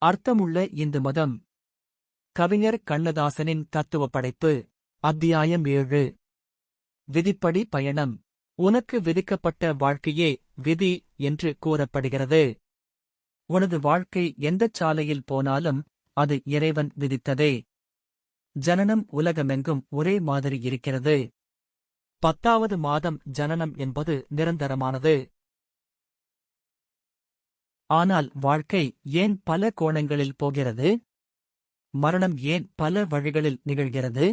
அர்த்தமுள்ள இந்து மதம். கவிஞர் கண்ணதாசனின் தத்துவ படைப்பு. அத்தியாயம் 7. விதிப்படி பயணம். உனக்கு விதிக்கப்பட்ட வாழ்க்கையே விதி என்று கூறப்படுகிறது. உனது வாழ்க்கை எந்தச் சாலையில் போனாலும் அது இறைவன் விதித்ததே. ஜனனம் உலகமெங்கும் ஒரே மாதிரி இருக்கிறது. 10வது மாதம் ஜனனம் என்பது நிரந்தரமானது. ஆனால் வாழ்க்கை ஏன் பல கோணங்களில் போகிறது? மரணம் ஏன் பல வழிகளில் நிகழ்கிறது?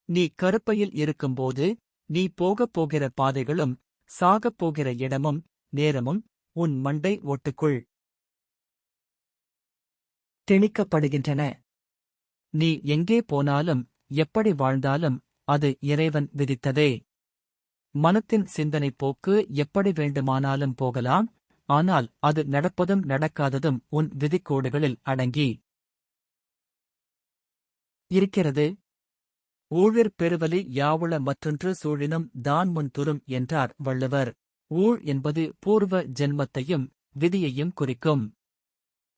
நீ கருப்பையில் இருக்கும்போது நீ போகப் போகிற பாதைகளும் சாகப் போகிற இடமும் நேரமும் உன் மண்டை ஓட்டுக்குள் திணிக்கப்படுகின்றன. நீ எங்கே போனாலும் எப்படி வாழ்ந்தாலும் அது இறைவன் விதித்ததே. மனத்தின் சிந்தனை போக்கு எப்படி வேண்டுமானாலும் போகலாம், ஆனால் அது நடப்பதும் நடக்காததும் உன் விதிக்கோடுகளில் அடங்கி இருக்கிறது. ஊழிற் பெருவலி யாவுள மற்றொன்று சூழினும் தான் முன் துரும் என்றார் வள்ளுவர். ஊழ் என்பது பூர்வ ஜென்மத்தையும் விதியையும் குறிக்கும்.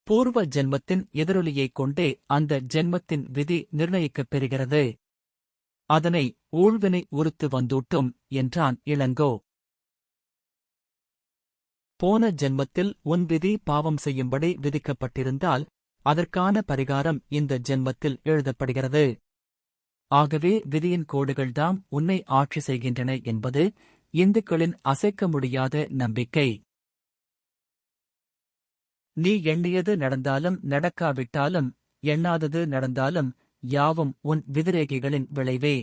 பூர்வ ஜென்மத்தின் எதிரொலியைக் கொண்டே அந்த ஜென்மத்தின் விதி நிர்ணயிக்கப் பெறுகிறது. அதனை ஊழ்வினை உறுத்து வந்தூட்டும் என்றான் இளங்கோ. போன ஜென்மத்தில் உன் விதி பாவம் செய்யும்படி விதிக்கப்பட்டிருந்தால் அதற்கான பரிகாரம் இந்த ஜென்மத்தில் எழுதப்படுகிறது. ஆகவே விதியின் கோடுகள்தாம் உன்னை ஆட்சி செய்கின்றன என்பது இந்துக்களின் அசைக்க முடியாத நம்பிக்கை. நீ எண்ணியது நடந்தாலும் நடக்காவிட்டாலும் எண்ணாதது நடந்தாலும் யாவும் உன் விதிரேகைகளின் விளைவே.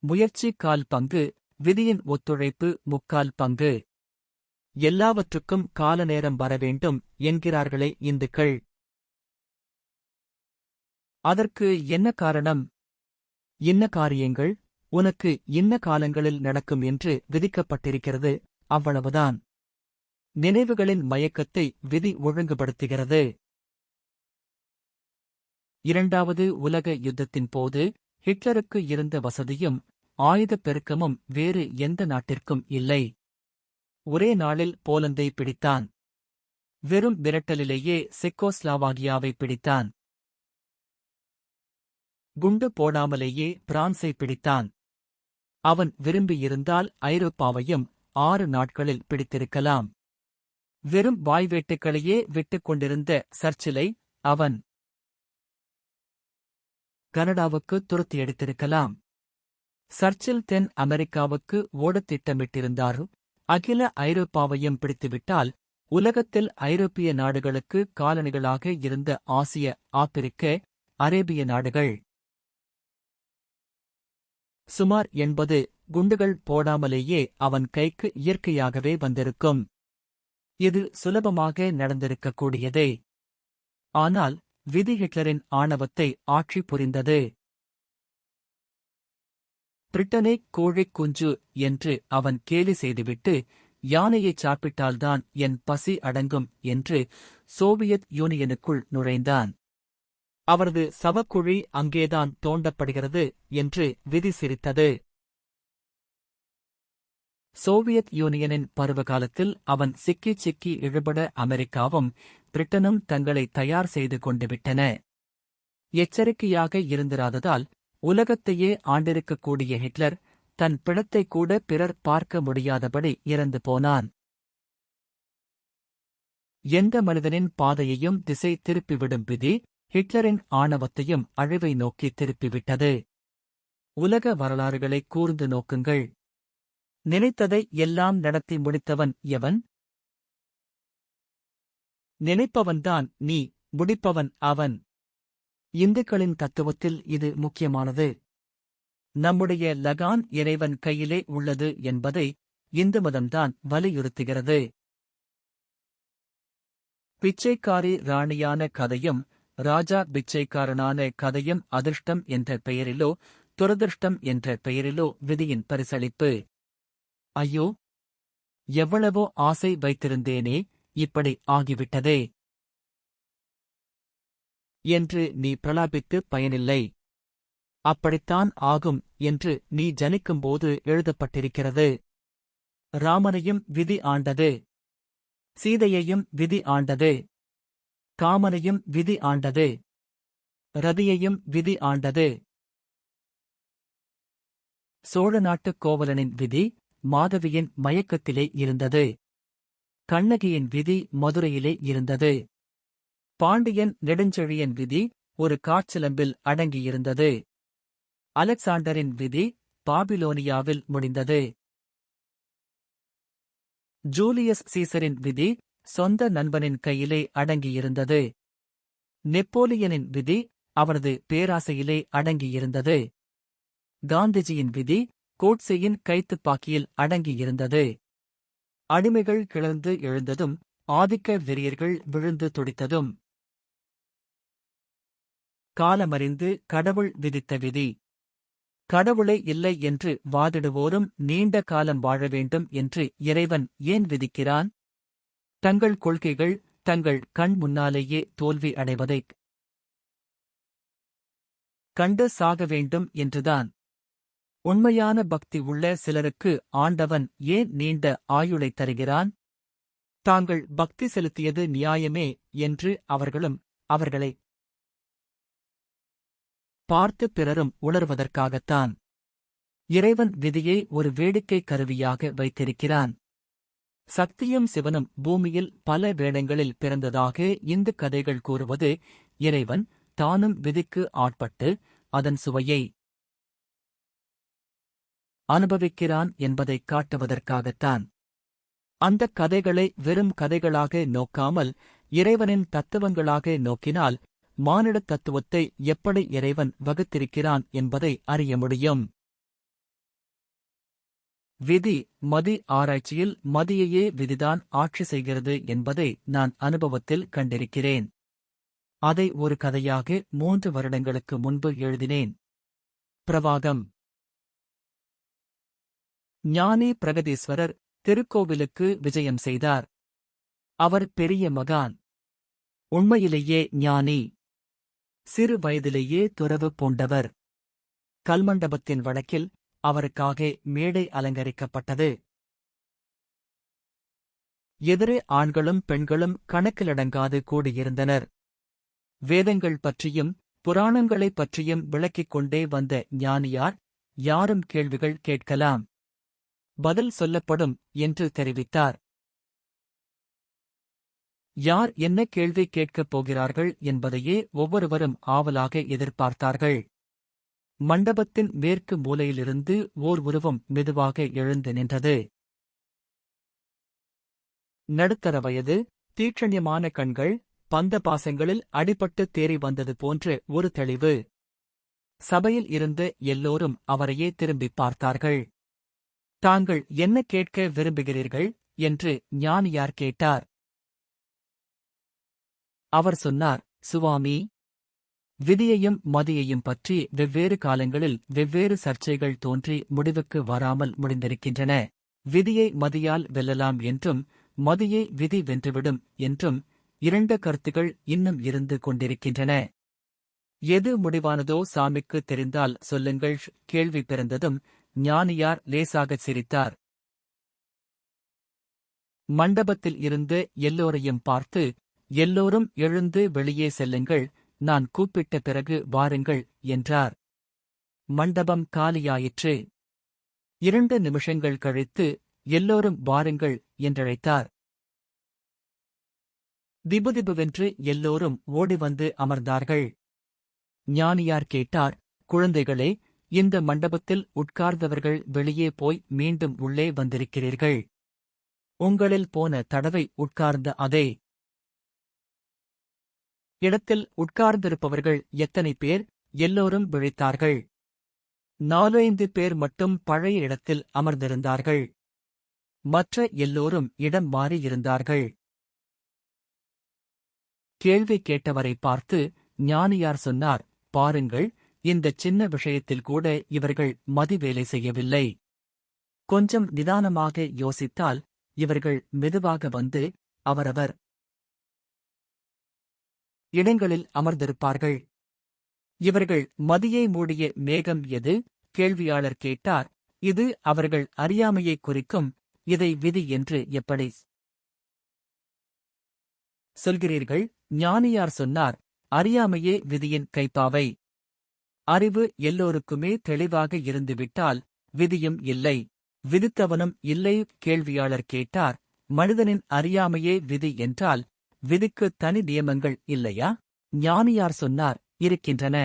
முயற்சி 1/4 பங்கு, விதியின் ஒத்துழைப்பு 3/4 பங்கு. எல்லாவற்றுக்கும் காலநேரம் வரவேண்டும் என்கிறார்களே இந்துக்கள். அதற்கு என்ன காரணம்? இன்ன காரியங்கள் உனக்கு இன்ன காலங்களில் நடக்கும் என்று விதிக்கப்பட்டிருக்கிறது, அவ்வளவுதான். நினைவுகளின் மயக்கத்தை விதி ஒழுங்குபடுத்துகிறது. 2வது உலக யுத்தத்தின் போது ஹிட்லருக்கு இருந்த வசதியும் ஆயுதப் பெருக்கமும் வேறு எந்த நாட்டிற்கும் இல்லை. ஒரே நாளில் போலந்தை பிடித்தான். வெறும் விரட்டலிலேயே செக்கோஸ்லாவாகியாவை பிடித்தான். குண்டு போடாமலேயே பிரான்சை பிடித்தான். அவன் விரும்பியிருந்தால் ஐரோப்பாவையும் 6 நாட்களில் பிடித்திருக்கலாம். வெறும் வாய்வேட்டுக்களையே விட்டுக் கொண்டிருந்த சர்ச்சிலை அவன் கனடாவுக்கு துரத்தியடித்திருக்கலாம். சர்ச்சில் தென் அமெரிக்காவுக்கு ஓடத் திட்டமிட்டிருந்தாரு. அகில ஐரோப்பாவையும் பிடித்துவிட்டால் உலகத்தில் ஐரோப்பிய நாடுகளுக்கு காலனிகளாக இருந்த ஆசிய, ஆப்பிரிக்க, அரேபிய நாடுகள் சுமார் 80 குண்டுகள் போடாமலேயே அவன் கைக்கு இயற்கையாகவே வந்திருக்கும். இது சுலபமாக நடந்திருக்கக்கூடியதே. ஆனால் விதி ஹிட்லரின் ஆணவத்தை ஆட்சி புரிந்தது. பிரிட்டனை கோழிக் குஞ்சு என்று அவன் கேலி செய்துவிட்டு, யானையைச் சாப்பிட்டால்தான் என் பசி அடங்கும் என்று சோவியத் யூனியனுக்குள் நுழைந்தான். அவரது சவக்குழி அங்கேதான் தோண்டப்படுகிறது என்று விதி சிரித்தது. சோவியத் யூனியனின் பருவகாலத்தில் அவன் சிக்கிச் சிக்கி இழுபட அமெரிக்காவும் பிரிட்டனும் தங்களை தயார் செய்து கொண்டு விட்டன. எச்சரிக்கையாக இருந்திராததால் உலகத்தையே ஆண்டிருக்கக்கூடிய ஹிட்லர் தன் பிணத்தைக் கூட பிறர் பார்க்க முடியாதபடி இறந்து போனான். எந்த மனிதனின் பாதையையும் திசை திருப்பிவிடும் விதி ஹிட்லரின் ஆணவத்தையும் அழிவை நோக்கி திருப்பிவிட்டது. உலக வரலாறுகளை கூர்ந்து நோக்குங்கள். நினைத்ததை எல்லாம் நடத்தி முடித்தவன் எவன்? நினைப்பவன்தான் நீ, முடிப்பவன் அவன். இந்துக்களின் தத்துவத்தில் இது முக்கியமானது. நம்முடைய லகான் இறைவன் கையிலே உள்ளது என்பதை இந்து மதம்தான் வலியுறுத்துகிறது. பிச்சைக்காரி ராணியான கதையும் ராஜா பிச்சைக்காரனான கதையும் அதிர்ஷ்டம் என்ற பெயரிலோ துரதிர்ஷ்டம் என்ற பெயரிலோ விதியின் பரிசளிப்பு. ஐயோ, எவ்வளவோ ஆசை வைத்திருந்தேனே, இப்படி ஆகிவிட்டதே என்று நீ பிரலாபித்து பயனில்லை. அப்படித்தான் ஆகும் என்று நீ ஜனிக்கும்போது எழுதப்பட்டிருக்கிறது. ராமனையும் விதி ஆண்டது, சீதையையும் விதி ஆண்டது. காமனையும் விதி ஆண்டது. ரதியையும் விதி ஆண்டது. சோழ நாட்டுக் கோவலனின் விதி மாதவியின் மயக்கத்திலே இருந்தது. கண்ணகியின் விதி மதுரையிலே இருந்தது. பாண்டியன் நெடுஞ்செழியன் விதி ஒரு காற்சிலம்பில் அடங்கியிருந்தது. அலெக்சாண்டரின் விதி பாபிலோனியாவில் முடிந்தது. ஜூலியஸ் சீசரின் விதி சொந்த நண்பனின் கையிலே அடங்கியிருந்தது. நெப்போலியனின் விதி அவரது பேராசையிலே அடங்கியிருந்தது. காந்திஜியின் விதி கோட்சேயின் கைத்துப்பாக்கியில் அடங்கியிருந்தது. அடிமைகள் கிளர்ந்து எழுந்ததும் ஆதிக்க வெறியர்கள் விழுந்து துடித்ததும் காலமறிந்து கடவுள் விதித்த விதி. கடவுளே இல்லை என்று வாதிடுவோரும் நீண்ட காலம் வாழ வேண்டும் என்று இறைவன் ஏன் விதிக்கிறான்? தங்கள் கொள்கைகள் தங்கள் கண் முன்னாலேயே தோல்வி அடைவதைக் கண்டு சாக வேண்டும் என்றுதான். உண்மையான பக்தி உள்ள சிலருக்கு ஆண்டவன் ஏன் நீண்ட ஆயுளைத் தருகிறான்? தாங்கள் பக்தி செலுத்தியது நியாயமே என்று அவர்களும் அவர்களை பார்த்து பிறரும் உணர்வதற்காகத்தான். இறைவன் விதியை ஒரு வேடிக்கை கருவியாக வைத்திருக்கிறான். சக்தியும் சிவனும் பூமியில் பல வேடங்களில் பிறந்ததாக இந்து கதைகள் கூறுவது இறைவன் தானும் விதிக்கு ஆட்பட்டு அதன் சுவையை அனுபவிக்கிறான் என்பதைக் காட்டுவதற்காகத்தான். அந்தக் கதைகளை வெறும் கதைகளாக நோக்காமல் இறைவனின் தத்துவங்களாக நோக்கினால் மானிடத் தத்துவத்தை எப்படி இறைவன் வகுத்திருக்கிறான் என்பதை அறிய முடியும். விதி மதி ஆராய்ச்சியில் மதியையே விதிதான் ஆட்சி செய்கிறது என்பதை நான் அனுபவத்தில் கண்டிருக்கிறேன். அதை ஒரு கதையாக 3 வருடங்களுக்கு முன்பு எழுதினேன். பிரவாகம். ஞானி பிரகதீஸ்வரர் திருக்கோவிலுக்கு விஜயம் செய்தார். அவர் பெரிய மகான். உண்மையிலேயே ஞானி. சிறு வயதிலேயே துறவு பூண்டவர். கல்மண்டபத்தின் வடக்கில் அவருக்காக மேடை அலங்கரிக்கப்பட்டது. எதிரே ஆண்களும் பெண்களும் கணக்கிலடங்காது கூடியிருந்தனர். வேதங்கள் பற்றியும் புராணங்களைப் பற்றியும் விளக்கிக் கொண்டே வந்த ஞானியார் யாரும் கேள்விகள் கேட்கலாம், பதில் சொல்லப்படும் என்று தெரிவித்தார். யார் என்ன கேள்வி கேட்கப் போகிறார்கள் என்பதையே ஒவ்வொருவரும் ஆவலாக எதிர்பார்த்தார்கள். மண்டபத்தின் மேற்கு மூலையிலிருந்து ஓர் உருவம் மெதுவாக எழுந்து நின்றது. நடுத்தர வயது, தீட்சண்யமான கண்கள், பந்த பாசங்களில் அடிபட்டு தேறி வந்தது போன்ற ஒரு தெளிவு. சபையில் இருந்த எல்லோரும் அவரையே திரும்பிப் பார்த்தார்கள். தாங்கள் என்ன கேட்க விரும்புகிறீர்கள் என்று ஞானியார் கேட்டார். அவர் சொன்னார், சுவாமி, விதியையும் மதியையும் பற்றி வெவ்வேறு காலங்களில் வெவ்வேறு சர்ச்சைகள் தோன்றி முடிவுக்கு வராமல் முடிந்திருக்கின்றன. விதியை மதியால் வெல்லலாம் என்றும் மதியை விதி வென்றுவிடும் என்றும் 2 கருத்துகள் இன்னும் இருந்து கொண்டிருக்கின்றன. எது முடிவானதோ சாமிக்கு தெரிந்தால் சொல்லுங்கள். கேள்வி பிறந்ததும் ஞானியார் லேசாகச் சிரித்தார். மண்டபத்தில் இருந்து எல்லோரையும் பார்த்து, எல்லோரும் எழுந்து வெளியே செல்லுங்கள், நான் கூப்பிட்ட பிறகு வாருங்கள் என்றார். மண்டபம் காலியாயிற்று. 2 நிமிஷங்கள் கழித்து எல்லோரும் வாருங்கள் என்றழைத்தார். திபுதிபுவென்று எல்லோரும் ஓடிவந்து அமர்ந்தார்கள். ஞானியார் கேட்டார், குழந்தைகளே, இந்த மண்டபத்தில் உட்கார்ந்தவர்கள் வெளியே போய் மீண்டும் உள்ளே வந்திருக்கிறீர்கள். உங்களில் போன தடவை உட்கார்ந்த அதே இடத்தில் உட்கார்ந்திருப்பவர்கள் எத்தனை பேர்? எல்லோரும் விழித்தார்கள். 4-5 பேர் மட்டும் பழைய இடத்தில் அமர்ந்திருந்தார்கள். மற்ற எல்லோரும் இடம் மாறியிருந்தார்கள். கேள்வி கேட்டவரை பார்த்து ஞானியார் சொன்னார், பாருங்கள், இந்த சின்ன விஷயத்தில் கூட இவர்கள் மதிவேலை செய்யவில்லை. கொஞ்சம் நிதானமாக யோசித்தால் இவர்கள் மெதுவாக வந்து அவரவர் இடங்களில் அமர்ந்திருப்பார்கள். இவர்கள் மதியை மூடிய மேகம் எது? கேள்வியாளர் கேட்டார். இது அவர்கள் அறியாமையை குறிக்கும். இதை விதி என்று எப்படி சொல்கிறீர்கள்? ஞானியார் சொன்னார், அறியாமையே விதியின் கைப்பாவை. அறிவு எல்லோருக்குமே தெளிவாக இருந்துவிட்டால் விதியும் இல்லை, விதித்தவனும் இல்லை. கேள்வியாளர் கேட்டார், மனிதனின் அறியாமையே விதி என்றால் விதிக்கு தனி நியமங்கள் இல்லையா? ஞானியார் சொன்னார், இருக்கின்றன.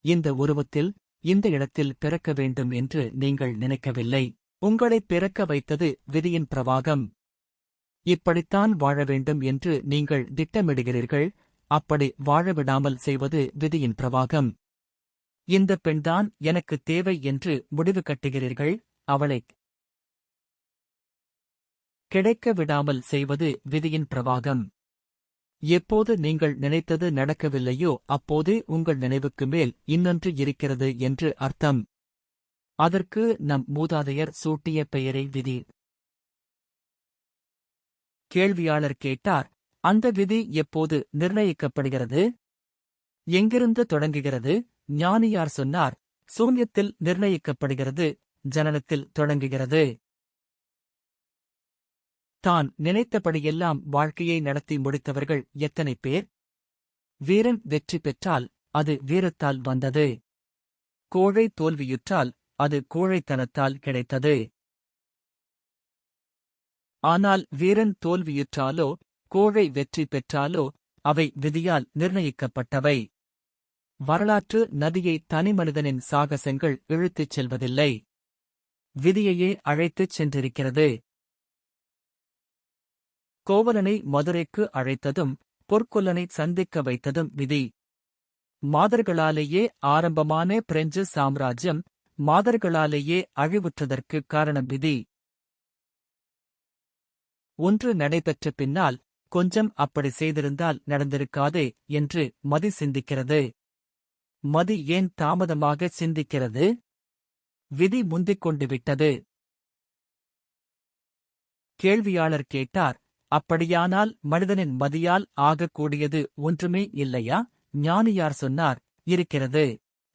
இந்த உருவத்தில் இந்த இடத்தில் பிறக்க வேண்டும் என்று நீங்கள் நினைக்கவில்லை. உங்களைப் பிறக்க வைத்தது விதியின் பிரவாகம். இப்படித்தான் வாழ வேண்டும் என்று நீங்கள் திட்டமிடுகிறீர்கள், அப்படி வாழவிடாமல் செய்வது விதியின் பிரவாகம். இந்த பெண்தான் எனக்கு தேவை என்று முடிவு கட்டுகிறீர்கள், அவளைக் கிடைக்க விடாமல் செய்வது விதியின் பிரவாகம். எப்போது நீங்கள் நினைத்தது நடக்கவில்லையோ அப்போதே உங்கள் நினைவுக்கு மேல் இன்னொன்று இருக்கிறது என்று அர்த்தம். அதற்கு நம் மூதாதையர் சூட்டிய பெயரை விதி. கேள்வியாளர் கேட்டார், அந்த விதி எப்போது நிர்ணயிக்கப்படுகிறது? எங்கிருந்து தொடங்குகிறது? ஞானியார் சொன்னார், சூன்யத்தில் நிர்ணயிக்கப்படுகிறது, ஜனனத்தில் தொடங்குகிறது. தான் நினைத்தபடியெல்லாம் வாழ்க்கையை நடத்தி முடித்தவர்கள் எத்தனை பேர்? வீரன் வெற்றி பெற்றால் அது வீரத்தால் வந்தது. கோழை தோல்வியுற்றால் அது கோழைத்தனத்தால் கிடைத்தது. ஆனால் வீரன் தோல்வியுற்றாலோ கோழை வெற்றி பெற்றாலோ அவை விதியால் நிர்ணயிக்கப்பட்டவை. வரலாற்று நதியை தனிமனிதனின் சாகசங்கள் இழுத்துச் செல்வதில்லை, விதியையே அழைத்துச் சென்றிருக்கிறது. கோவலனை மதுரைக்கு அழைத்ததும் பொற்கொல்லனை சந்திக்க வைத்ததும் விதி. மாதர்களாலேயே ஆரம்பமான பிரெஞ்சு சாம்ராஜ்யம் மாதர்களாலேயே அழிவுற்றதற்கு காரணம் விதி. ஒன்று நடைபெற்ற பின்னால் கொஞ்சம் அப்படி செய்திருந்தால் நடந்திருக்காதே என்று மதி சிந்திக்கிறது. மதி ஏன் தாமதமாக சிந்திக்கிறது? விதி முந்திக் கொண்டு விட்டது. கேள்வியாளர் கேட்டார், அப்படியானால் மனிதனின் மதியால் ஆகக்கூடியது ஒன்றுமே இல்லையா? ஞானியார் சொன்னார், இருக்கிறது.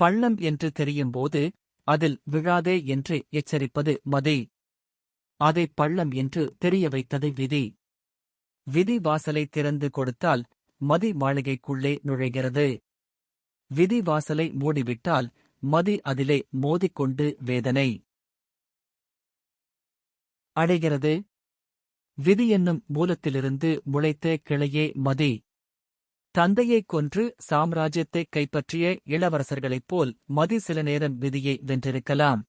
பள்ளம் என்று தெரியும்போது அதில் விழாதே என்று எச்சரிப்பது மதி. அதை பள்ளம் என்று தெரிய வைத்தது விதி. விதி வாசலை திறந்து கொடுத்தால் மதி மாளிகைக்குள்ளே நுழைகிறது. விதி வாசலை மூடிவிட்டால் மதி அதிலே மோதிக்கொண்டு வேதனை அடைகிறது. விதி என்னும் மூலத்திலிருந்து முளைத்த கிளையே மதி. தந்தையைக் கொன்று சாம்ராஜ்யத்தைக் கைப்பற்றிய இளவரசர்களைப் போல் மதி சில நேரம் விதியை வென்றிருக்கலாம்.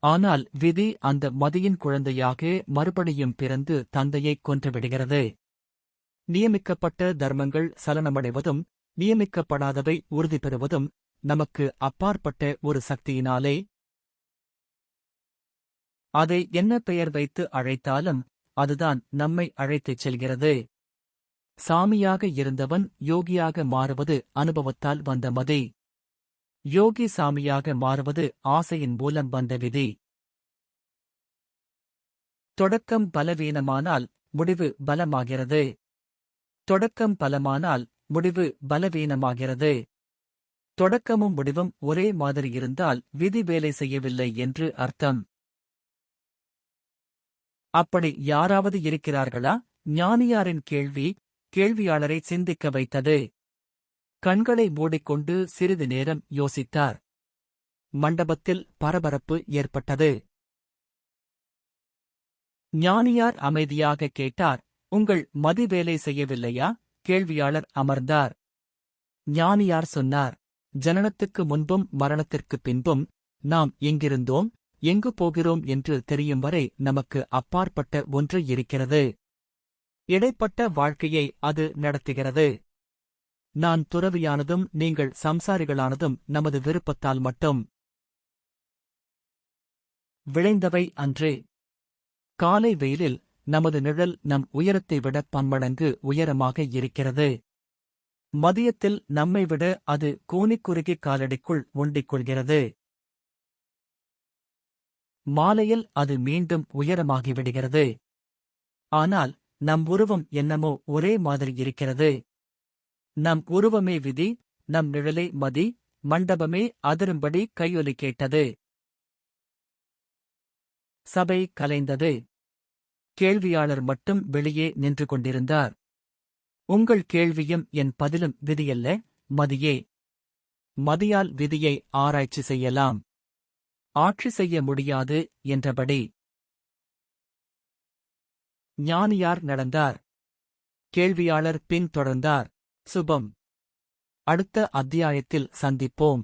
ஆனால் விதி அந்த மதியின் குழந்தையாக மறுபடியும் பிறந்து தந்தையைக் கொன்றுவிடுகிறது. நியமிக்கப்பட்ட தர்மங்கள் சலனமடைவதும் நியமிக்கப்படாதவை உறுதி பெறுவதும் நமக்கு அப்பாற்பட்ட ஒரு சக்தியினாலே. அதை என்ன பெயர் வைத்து அழைத்தாலும் அதுதான் நம்மை அழைத்துச் செல்கிறது. சாமியாக இருந்தவன் யோகியாக மாறுவது அனுபவத்தால் வந்த மதி. யோகி சாமியாக மாறுவது ஆசையின் மூலம் வந்த விதி. தொடக்கம் பலவீனமானால் முடிவு பலமாகிறது. தொடக்கம் பலமானால் முடிவு பலவீனமாகிறது. தொடக்கமும் முடிவும் ஒரே மாதிரி இருந்தால் விதி வேலை செய்யவில்லை என்று அர்த்தம். அப்படி யாராவது இருக்கிறார்களா? ஞானியாரின் கேள்வி கேள்வியாளரை சிந்திக்க வைத்தது. கண்களை மூடிக்கொண்டு சிறிது நேரம் யோசித்தார். மண்டபத்தில் பரபரப்பு ஏற்பட்டது. ஞானியார் அமைதியாக கேட்டார், உங்கள் மதி வேலை செய்யவில்லையா? கேள்வியாளர் அமர்ந்தார். ஞானியார் சொன்னார், ஜனனத்துக்கு முன்பும் மரணத்திற்குப் பின்பும் நாம் எங்கிருந்தோம் எங்கு போகிறோம் என்று தெரியும் வரை நமக்கு அப்பாற்பட்ட ஒன்று இருக்கிறது. இடைப்பட்ட வாழ்க்கையை அது நடத்துகிறது. நான் துறவியானதும் நீங்கள் சம்சாரிகளானதும் நமது விருப்பத்தால் மட்டும் விளைந்தவை அன்றே. காலை வெயிலில் நமது நிழல் நம் உயரத்தை விட பன்மடங்கு உயரமாக இருக்கிறது. மதியத்தில் நம்மை விட அது கூனிக்குறுகி காலடிக்குள் ஒண்டிக் கொள்கிறது. மாலையில் அது மீண்டும் உயரமாகிவிடுகிறது. ஆனால் நம் உருவம் என்னமோ ஒரே மாதிரி இருக்கிறது. நம் உருவமே விதி, நம் நிழலே மதி. மண்டபமே அதிரும்படி கையொலி கேட்டது. சபை கலைந்தது. கேள்வியாளர் மட்டும் வெளியே நின்று கொண்டிருந்தார். உங்கள் கேள்வியும் என் பதிலும் விதியல்ல, மதியே. மதியால் விதியை ஆராய்ச்சி செய்யலாம். ஆட்சி செய்ய முடியாது என்றபடி. ஞானியார் நடந்தார். கேள்வியாளர் பின் தொடர்ந்தார். சுபம். அடுத்த அத்தியாயத்தில் சந்திப்போம்.